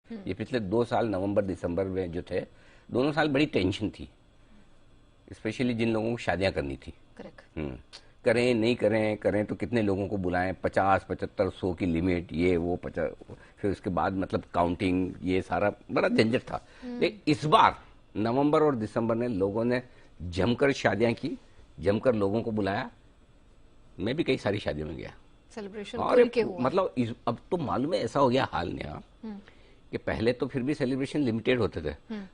ये पिछले 2 साल नवंबर दिसंबर में जो थे, दोनों साल बड़ी टेंशन थी, स्पेशली जिन लोगों को शादियां करनी थी। करेक्ट। करें नहीं करें, करें तो कितने लोगों को बुलाएं, 50, 75, 100 की लिमिट, ये वो 50, फिर उसके बाद मतलब काउंटिंग, ये सारा बड़ा झंझट था। लेकिन इस बार नवंबर और दिसंबर में लोगों ने जमकर शादियां की, जमकर लोगों को बुलाया। मैं भी कई सारी शादियों में गया, सेलिब्रेशन और खुल के हुआ। मतलब अब तो मालूम है ऐसा हो गया हाल नेहा कि पहले तो फिर भी सेलिब्रेशन लिमिटेड होते थे,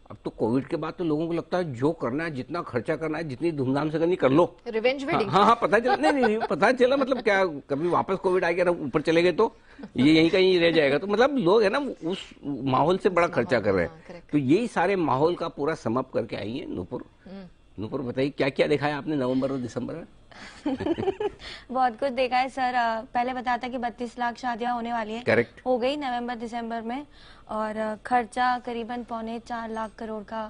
अब तो कोविड के बाद तो लोगों को लगता है जो करना है, जितना खर्चा करना है, जितनी धूमधाम से करनी कर लो। Revenge wedding. हाँ, पता चला नहीं, पता चला मतलब क्या, कभी वापस कोविड आ गया ऊपर चले गए तो ये यहीं कहीं रह जाएगा। तो मतलब लोग है ना उस माहौल से बड़ा खर्चा कर रहे हैं। तो यही सारे माहौल का पूरा समअप करके आई है नूपुर। नूपुर बताइए क्या क्या देखा है आपने नवंबर और दिसंबर में? बहुत कुछ देखा है सर। पहले बताया था कि 32 लाख शादियां होने वाली है। करेक्ट। हो गई नवंबर दिसंबर में, और खर्चा करीबन 3.25 लाख करोड़ का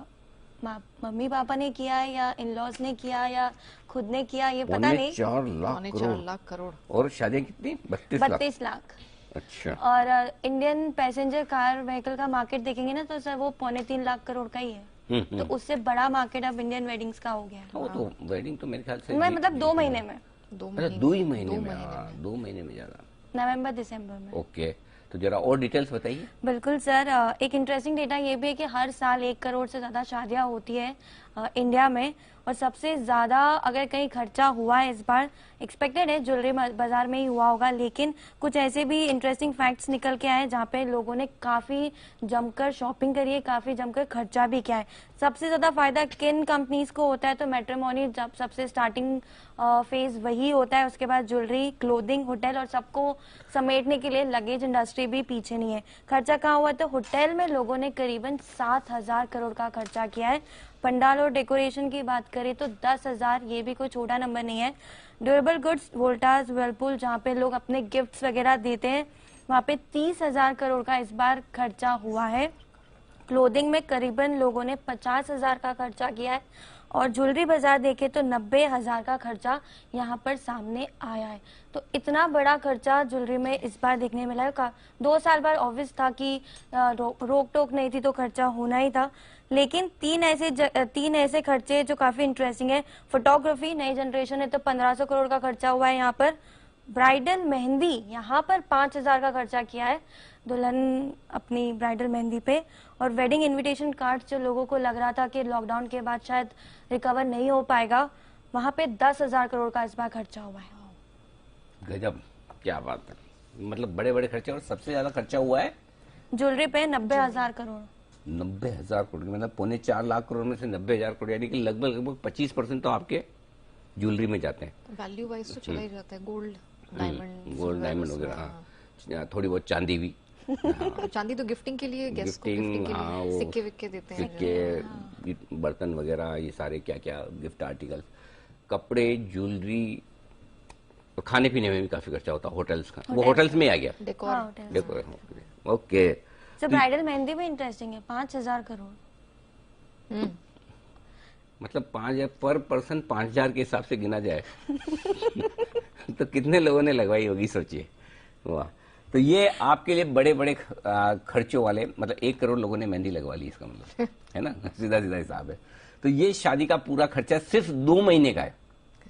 मम्मी पापा ने किया है या इन लॉज ने किया या खुद ने किया, ये पता नहीं। 4 लाख करोड़। और शादियां कितनी? 32 लाख। अच्छा। और इंडियन पैसेंजर कार व्हीकल का मार्केट देखेंगे ना तो सर वो 3.25 लाख करोड़ का ही है। तो उससे बड़ा मार्केट अब इंडियन वेडिंग्स का हो गया है। वो तो वेडिंग तो मेरे ख्याल से मैं मतलब 2 महीने में, 2 ही महीने में, 2 महीने में ज्यादा, नवंबर दिसंबर में। ओके, तो जरा और डिटेल्स बताइए। बिल्कुल सर। एक इंटरेस्टिंग डेटा ये भी है कि हर साल 1 करोड़ से ज्यादा शादियां होती है इंडिया में, और सबसे ज्यादा अगर कहीं खर्चा हुआ है इस बार, एक्सपेक्टेड है ज्वेलरी बाजार में ही हुआ होगा, लेकिन कुछ ऐसे भी इंटरेस्टिंग फैक्ट्स निकल के आए जहाँ पे लोगों ने काफी जमकर शॉपिंग करी है, काफी जमकर खर्चा भी किया है। सबसे ज्यादा फायदा किन कंपनीज को होता है? तो मैट्रिमोनी जब सबसे स्टार्टिंग फेज वही होता है, उसके बाद ज्वेलरी, क्लोथिंग, होटल, और सबको समेटने के लिए लगेज इंडस्ट्री भी पीछे नहीं है। खर्चा कहाँ हुआ? तो होटल में लोगों ने करीबन 7,000 करोड़ का खर्चा किया है। पंडाल और डेकोरेशन की बात करें तो 10,000, ये भी कोई छोटा नंबर नहीं है। ड्यूरेबल गुड्स, वोल्टास, व्हर्लपूल, जहाँ पे लोग अपने गिफ्ट्स वगैरह देते हैं, वहाँ पे 30,000 करोड़ का इस बार खर्चा हुआ है। क्लोथिंग में करीबन लोगों ने 50,000 का खर्चा किया है, और ज्वेलरी बाजार देखे तो 90,000 का खर्चा यहाँ पर सामने आया है। तो इतना बड़ा खर्चा ज्वेलरी में इस बार देखने मिला है। 2 साल बाद ऑब्वियस था कि रोक टोक नहीं थी तो खर्चा होना ही था, लेकिन 3 ऐसे खर्चे जो काफी इंटरेस्टिंग है। फोटोग्राफी, नई जनरेशन है तो 1500 करोड़ का खर्चा हुआ है यहाँ पर। ब्राइडल मेहंदी, यहाँ पर 5,000 का खर्चा किया है दुल्हन अपनी ब्राइडल मेहंदी पे। और वेडिंग इनविटेशन कार्ड, जो लोगों को लग रहा था कि लॉकडाउन के बाद शायद रिकवर नहीं हो पाएगा, वहां पे 10,000 करोड़ का इस बार खर्चा हुआ है। गजब, क्या बात है, मतलब बड़े बड़े खर्चे। और सबसे ज्यादा खर्चा हुआ है ज्वेलरी पे 90,000 करोड़। 90,000 करोड़, मतलब 3.25 लाख करोड़ में से 90,000 करोड़, यानी कि लगभग 25% तो आपके ज्वेलरी में जाते हैं। वैल्यू वाइज तो चला ही जाता है, गोल्ड डायमंड वगैरह, हाँ, थोड़ी बहुत चांदी भी। हाँ। चांदी तो गिफ्टिंग के लिए, गेस्ट को गिफ्टिंग के लिए सिक्के विक्के देते हैं, सिक्के, बर्तन वगैरह, ये सारे क्या क्या गिफ्ट आर्टिकल, कपड़े, ज्वेलरी, और खाने पीने में भी काफी खर्चा होता है होटल्स का। वो होटल्स में आ गया, डेकोर। ओके, तो ब्राइडल मेहंदी भी इंटरेस्टिंग है, 5,000 करोड़। मतलब 5,000 पर पर्सन, 5,000 के हिसाब से गिना जाए तो कितने लोगों ने लगवाई होगी, सोचिए। वाह। तो ये आपके लिए बड़े बड़े खर्चों वाले, मतलब 1 करोड़ लोगों ने मेहंदी लगवा ली, इसका मतलब है ना, सीधा सीधा हिसाब है। तो ये शादी का पूरा खर्चा सिर्फ 2 महीने का है,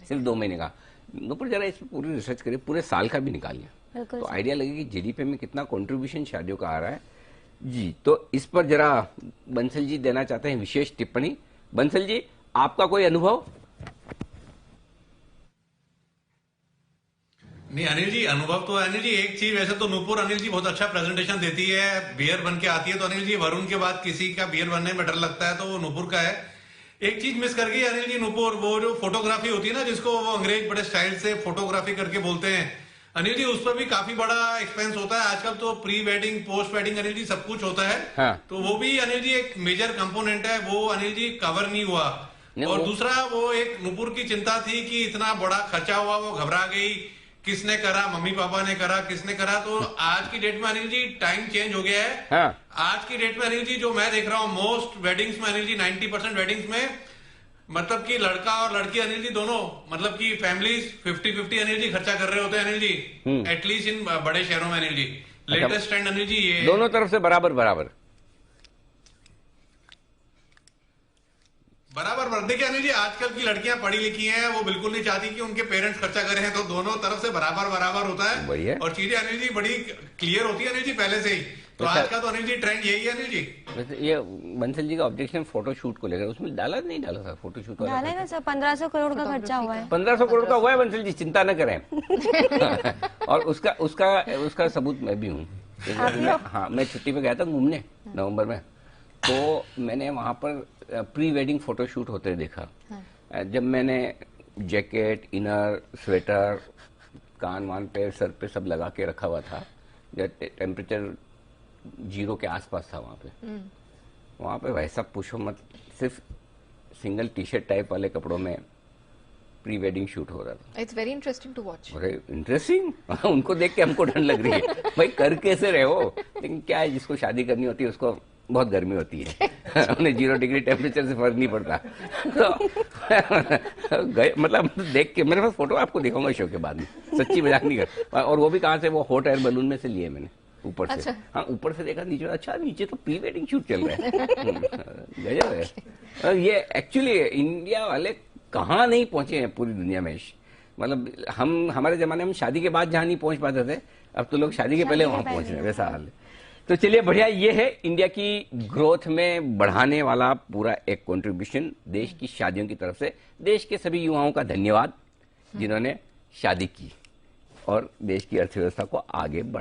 सिर्फ 2 महीने का। ऊपर जरा इस पर पूरी रिसर्च करिए, पूरे साल का भी निकालिए तो आइडिया लगे कि जीडीपी में कितना कंट्रीब्यूशन शादियों का आ रहा है जी। तो इस पर जरा बंसल जी देना चाहते हैं विशेष टिप्पणी। बंसल जी, आपका कोई अनुभव? नहीं अनिल जी, अनुभव तो अनिल जी एक चीज, वैसे तो नूपुर अनिल जी बहुत अच्छा प्रेजेंटेशन देती है, बियर बन के आती है, तो अनिल जी वरुण के बाद किसी का बियर बनने में डर लगता है तो वो नूपुर का है। एक चीज मिस कर गई अनिल जी नूपुर, वो जो फोटोग्राफी होती है ना, जिसको वो अंग्रेज बड़े स्टाइल से फोटोग्राफी करके बोलते हैं अनिल जी, उस पर भी काफी बड़ा एक्सपेंस होता है आजकल। तो pre wedding, post wedding Anil ji सब कुछ होता है। हाँ। तो वो भी अनिल जी एक मेजर कंपोनेंट है, वो अनिल जी कवर नहीं हुआ। और दूसरा, वो एक नूपुर की चिंता थी कि इतना बड़ा खर्चा हुआ, वो घबरा गई, किसने करा, मम्मी पापा ने करा, किसने करा। तो आज की डेट में अनिल जी टाइम चेंज हो गया है। हाँ। आज की डेट में अनिल जी जो मैं देख रहा हूँ मोस्ट वेडिंग्स में अनिल जी 90% वेडिंग्स में मतलब कि लड़का और लड़की अनिल जी दोनों, मतलब कि फैमिलीज 50-50 अनिल जी खर्चा कर रहे होते हैं अनिल जी, एटलीस्ट इन बड़े शहरों में अनिल जी। लेटेस्ट ट्रेंड अनिल जी ये दोनों तरफ से बराबर बराबर। बराबर। देखिए अनिल जी, आजकल की लड़कियां पढ़ी लिखी हैं, वो बिल्कुल नहीं चाहती कि उनके पेरेंट्स खर्चा करें, तो दोनों तरफ से बराबर बराबर होता है। बढ़िया। और चीजें अनिल जी बड़ी क्लियर होती है अनिल जी पहले से ही। तो आज का तो अनिल जी ट्रेंड यही है अनिल जी। वैसे ये बंसल जी का ऑब्जेक्शन फोटो शूट को लेकर, उसमें डाला नहीं डाला था फोटो शूट वाला? डाला है ना सर, 1500 करोड़ का खर्चा हुआ है। 1500 करोड़ का हुआ है बंसल जी, चिंता न करें। और उसका सबूत मैं भी हूँ। हाँ, मैं छुट्टी पे गया था घूमने नवंबर में, तो मैंने वहां पर प्री वेडिंग फोटो शूट होते देखा। जब मैंने जैकेट, इनर, स्वेटर, कान वान पे, सर पे सब लगा के रखा हुआ था, जब टेम्परेचर 0 के आसपास था वहां पे वैसा पूछो मत, सिर्फ सिंगल टी शर्ट टाइप वाले कपड़ों में प्री वेडिंग शूट हो रहा था। It's very interesting to watch. अरे इंटरेस्टिंग, उनको देख के हमको डर लग रही है, भाई कर कैसे रहे हो? लेकिन क्या है, जिसको शादी करनी होती है उसको बहुत गर्मी होती है, उन्हें 0 डिग्री टेम्परेचर से फर्क नहीं पड़ता। तो मतलब देख के, मेरे पास फोटो आपको दिखाऊंगा शो के बाद में, सच्ची मजाक नहीं कर। और वो भी कहाँ से, वो हॉट एयर बलून में से लिए मैंने, ऊपर से। अच्छा। हाँ, ऊपर से देखा, नीचे, अच्छा नीचे तो प्री वेडिंग शूट चल रहा है। गजब है। ये एक्चुअली इंडिया वाले कहाँ नहीं पहुंचे हैं पूरी दुनिया में। मतलब हमारे जमाने में शादी के बाद जहाँ नहीं पहुंच पाते थे, अब तो लोग शादी के पहले वहां पहुंच रहे हैं, वैसा हाल है। तो चलिए बढ़िया, ये है इंडिया की ग्रोथ में बढ़ाने वाला पूरा एक कंट्रीब्यूशन देश की शादियों की तरफ से। देश के सभी युवाओं का धन्यवाद जिन्होंने शादी की और देश की अर्थव्यवस्था को आगे बढ़ाया।